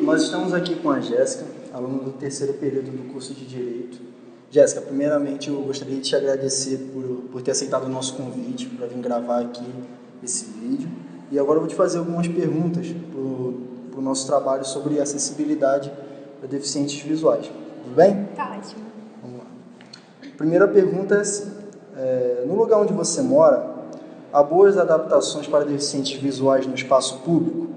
Nós estamos aqui com a Jéssica, aluna do terceiro período do curso de Direito. Jéssica, primeiramente eu gostaria de te agradecer por ter aceitado o nosso convite para vir gravar aqui esse vídeo. E agora eu vou te fazer algumas perguntas para o nosso trabalho sobre acessibilidade para deficientes visuais. Tudo bem? Tá ótimo. Vamos lá. Primeira pergunta é assim, no lugar onde você mora, há boas adaptações para deficientes visuais no espaço público?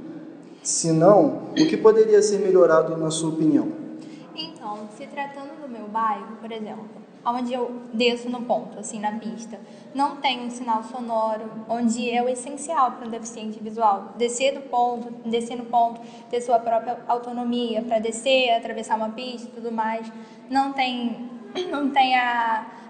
Se não, o que poderia ser melhorado na sua opinião? Então, se tratando do meu bairro, por exemplo, onde eu desço no ponto, assim, na pista, não tem um sinal sonoro, onde é o essencial para um deficiente visual. Descer no ponto, ter sua própria autonomia para descer, atravessar uma pista e tudo mais. Não tem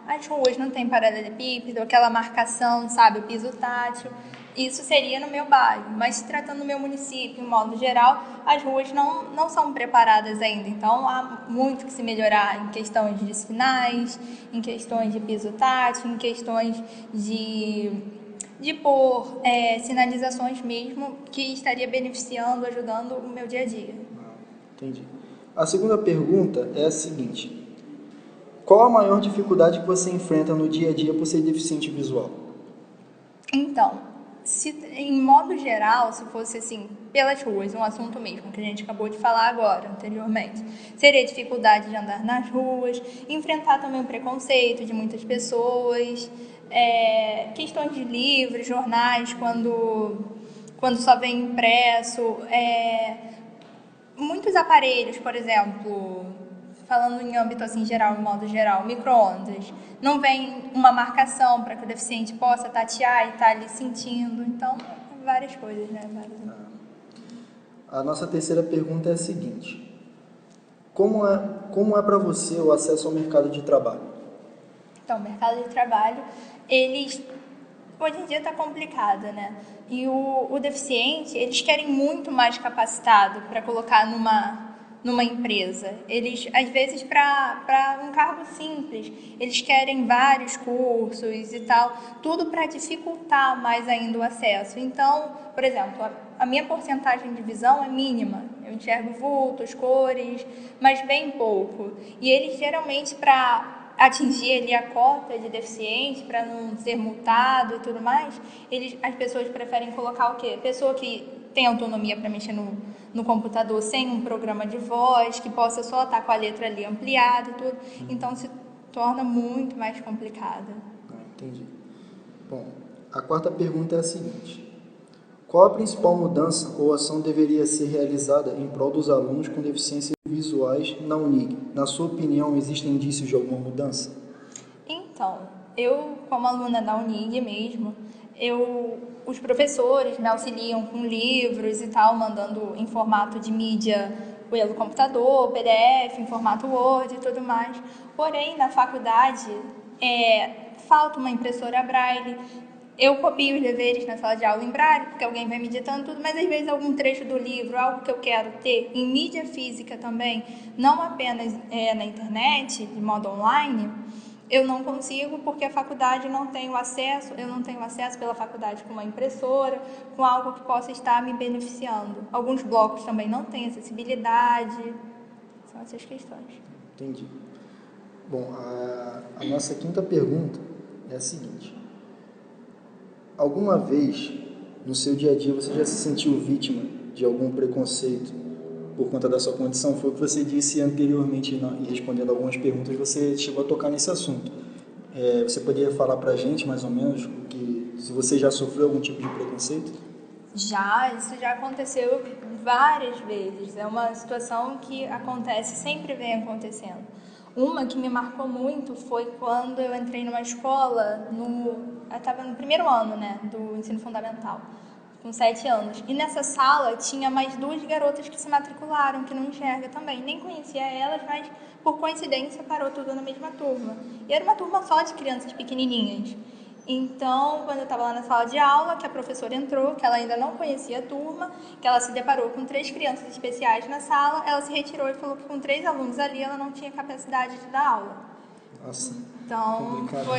as ruas, não tem paralelepípedo, aquela marcação, sabe, o piso tátil. Isso seria no meu bairro, mas se tratando do meu município, em modo geral, as ruas não são preparadas ainda. Então, há muito que se melhorar em questões de sinais, em questões de piso tátil, em questões de pôr sinalizações mesmo, que estaria beneficiando, ajudando o meu dia a dia. Entendi. A segunda pergunta é a seguinte: qual a maior dificuldade que você enfrenta no dia a dia por ser deficiente visual? Então, em modo geral, se fosse assim, pelas ruas, um assunto mesmo que a gente acabou de falar agora, anteriormente, seria a dificuldade de andar nas ruas, enfrentar também o preconceito de muitas pessoas, questões de livros, jornais, quando só vem impresso, muitos aparelhos, por exemplo, falando em âmbito assim geral, em modo geral, micro-ondas, não vem uma marcação para que o deficiente possa tatear e estar ali sentindo. Então, várias coisas, né? A nossa terceira pergunta é a seguinte: como é para você o acesso ao mercado de trabalho? Então, o mercado de trabalho, hoje em dia está complicado, né? E o deficiente, eles querem muito mais capacitado para colocar numa empresa. Eles, às vezes, para um cargo simples, eles querem vários cursos e tal, tudo para dificultar mais ainda o acesso. Então, por exemplo, a minha porcentagem de visão é mínima. Eu enxergo vultos, cores, mas bem pouco. E eles, geralmente, para atingir ali a cota de deficiente, para não ser multado e tudo mais, as pessoas preferem colocar o quê? Pessoa que tem autonomia para mexer no computador sem um programa de voz, que possa só estar com a letra ali ampliada e tudo. Então, se torna muito mais complicado. Entendi. Bom, a quarta pergunta é a seguinte: qual a principal mudança ou ação deveria ser realizada em prol dos alunos com deficiências visuais na UNIG? Na sua opinião, existem indícios de alguma mudança? Então, eu, como aluna da UNIG mesmo, os professores me auxiliam com livros e tal, mandando em formato de mídia pelo computador, PDF, em formato Word e tudo mais. Porém, na faculdade, falta uma impressora Braille. Eu copio os deveres na sala de aula em Braille, porque alguém vai me ditando tudo, mas às vezes algum trecho do livro, algo que eu quero ter em mídia física também, não apenas na internet, de modo online, eu não consigo porque a faculdade não tem o acesso, eu não tenho acesso pela faculdade com uma impressora, com algo que possa estar me beneficiando. Alguns blocos também não têm acessibilidade, são essas questões. Entendi. Bom, a nossa quinta pergunta é a seguinte: alguma vez no seu dia a dia você já se sentiu vítima de algum preconceito por conta da sua condição? Foi o que você disse anteriormente, e respondendo algumas perguntas, você chegou a tocar nesse assunto. Você poderia falar pra gente, mais ou menos, se você já sofreu algum tipo de preconceito? Isso já aconteceu várias vezes. É uma situação que acontece, sempre vem acontecendo. Uma que me marcou muito foi quando eu entrei numa escola, eu estava no primeiro ano, né, do ensino fundamental, com 7 anos. E nessa sala tinha mais 2 garotas que se matricularam, que não enxerga também. Nem conhecia elas, mas por coincidência parou tudo na mesma turma. E era uma turma só de crianças pequenininhas. Então, quando eu estava lá na sala de aula, que a professora entrou, que ela ainda não conhecia a turma, que ela se deparou com 3 crianças especiais na sala, ela se retirou e falou que com 3 alunos ali ela não tinha capacidade de dar aula. Nossa, então, complicado.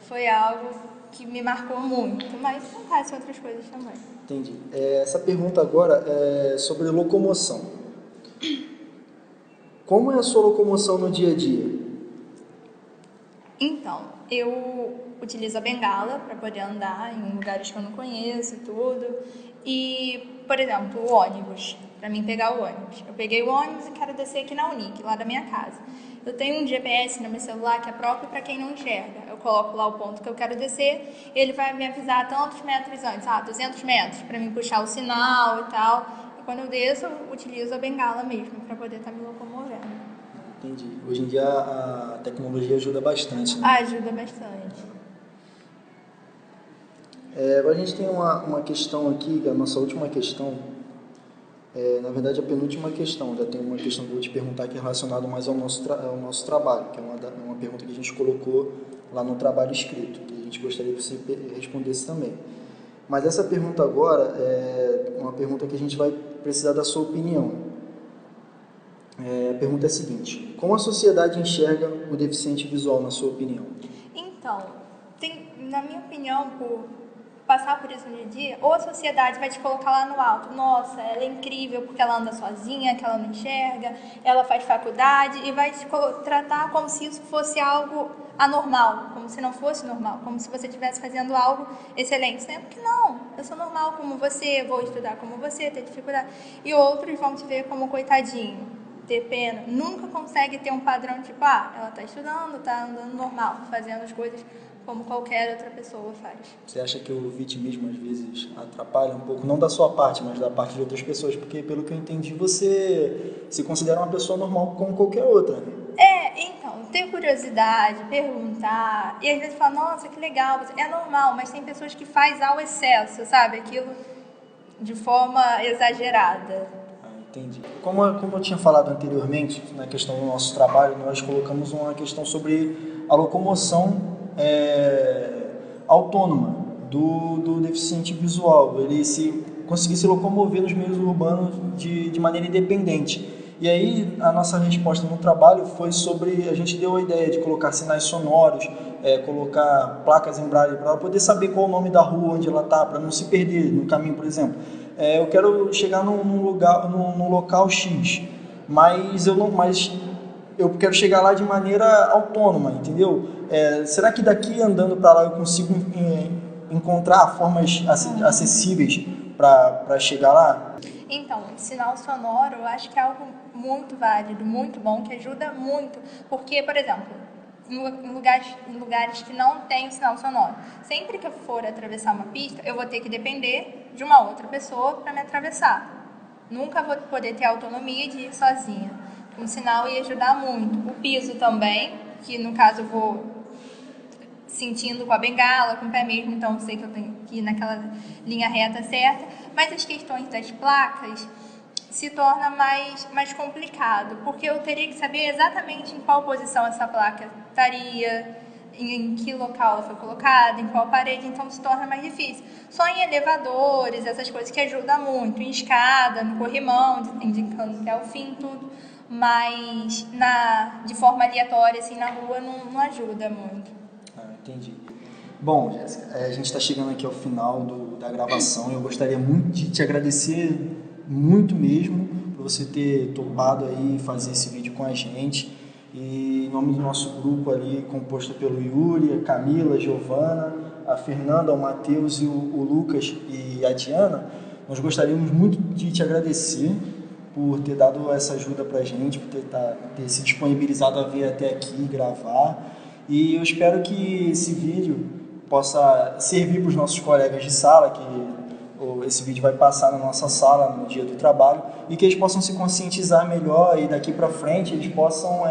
foi algo que me marcou muito, mas acontecem outras coisas também. Entendi. Essa pergunta agora é sobre locomoção. Como é a sua locomoção no dia a dia? Então, eu utilizo a bengala para poder andar em lugares que eu não conheço e tudo. E, por exemplo, o ônibus, para mim pegar o ônibus. Eu peguei o ônibus e quero descer aqui na Unic, lá da minha casa. Eu tenho um GPS no meu celular que é próprio para quem não enxerga. Eu coloco lá o ponto que eu quero descer e ele vai me avisar tantos metros antes, 200 metros, para mim puxar o sinal e tal. E quando eu desço, eu utilizo a bengala mesmo para poder estar me locomovendo. Entendi. Hoje em dia a tecnologia ajuda bastante, né? Ajuda bastante. Agora a gente tem uma questão aqui, a nossa última questão, na verdade a penúltima questão, já tem uma questão que eu vou te perguntar que é relacionada mais ao nosso trabalho, que é uma pergunta que a gente colocou lá no trabalho escrito, e a gente gostaria que você respondesse também. Mas essa pergunta agora é uma pergunta que a gente vai precisar da sua opinião. A pergunta é a seguinte: como a sociedade enxerga o deficiente visual, na sua opinião? Então, na minha opinião, por passar por isso no dia a dia, ou a sociedade vai te colocar lá no alto, nossa, ela é incrível porque ela anda sozinha, que ela não enxerga, ela faz faculdade, e vai te tratar como se isso fosse algo anormal, como se não fosse normal, como se você estivesse fazendo algo excelente, sendo que não, eu sou normal como você, vou estudar como você, ter dificuldade, e outros vão te ver como coitadinho, ter pena, nunca consegue ter um padrão tipo, ela está estudando, está andando normal, fazendo as coisas como qualquer outra pessoa faz. Você acha que o vitimismo às vezes atrapalha um pouco, não da sua parte, mas da parte de outras pessoas? Porque, pelo que eu entendi, você se considera uma pessoa normal como qualquer outra, né? Então, ter curiosidade, perguntar, e às vezes falar, nossa, que legal, é normal, mas tem pessoas que fazem ao excesso, sabe? Aquilo de forma exagerada. Entendi. Como eu tinha falado anteriormente, na questão do nosso trabalho, nós colocamos uma questão sobre a locomoção autônoma do deficiente visual, ele conseguir se locomover nos meios urbanos de maneira independente. E aí a nossa resposta no trabalho foi sobre, a gente deu a ideia de colocar sinais sonoros, colocar placas em braille para ela poder saber qual é o nome da rua onde ela está, para não se perder no caminho, por exemplo. Eu quero chegar num local X, mas eu quero chegar lá de maneira autônoma, entendeu? Será que daqui andando para lá eu consigo encontrar formas acessíveis para chegar lá? Então, sinal sonoro eu acho que é algo muito válido, muito bom, que ajuda muito, porque, por exemplo, em lugares que não tem o sinal sonoro, sempre que eu for atravessar uma pista, eu vou ter que depender de uma outra pessoa para me atravessar. Nunca vou poder ter autonomia de ir sozinha. Um sinal ia ajudar muito. O piso também, que no caso eu vou sentindo com a bengala, com o pé mesmo, então eu sei que eu tenho que ir naquela linha reta certa. Mas as questões das placas se torna mais complicado, porque eu teria que saber exatamente em qual posição essa placa estaria, em que local ela foi colocada, em qual parede, então se torna mais difícil. Só em elevadores, essas coisas que ajudam muito, em escada, no corrimão, indicando até o fim, tudo, mas de forma aleatória, assim, na rua, não ajuda muito. Entendi. Bom, Jéssica, a gente está chegando aqui ao final da gravação. Eu gostaria muito de te agradecer, muito mesmo, por você ter topado aí fazer esse vídeo com a gente. E em nome do nosso grupo ali, composto pelo Yuri, a Camila, a Giovana, a Fernanda, o Matheus e o Lucas e a Diana, nós gostaríamos muito de te agradecer por ter dado essa ajuda para a gente, por ter se disponibilizado a vir até aqui gravar. E eu espero que esse vídeo possa servir para os nossos colegas de sala, que esse vídeo vai passar na nossa sala no dia do trabalho, e que eles possam se conscientizar melhor e daqui para frente eles possam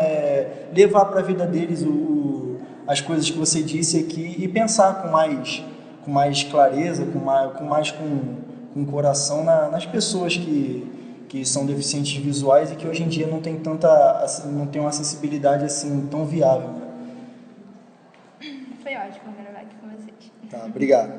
levar para a vida deles as coisas que você disse aqui e pensar com mais clareza, com coração nas pessoas que são deficientes visuais e que hoje em dia não tem uma acessibilidade assim tão viável. Foi ótimo gravar aqui com vocês. Tá, obrigado.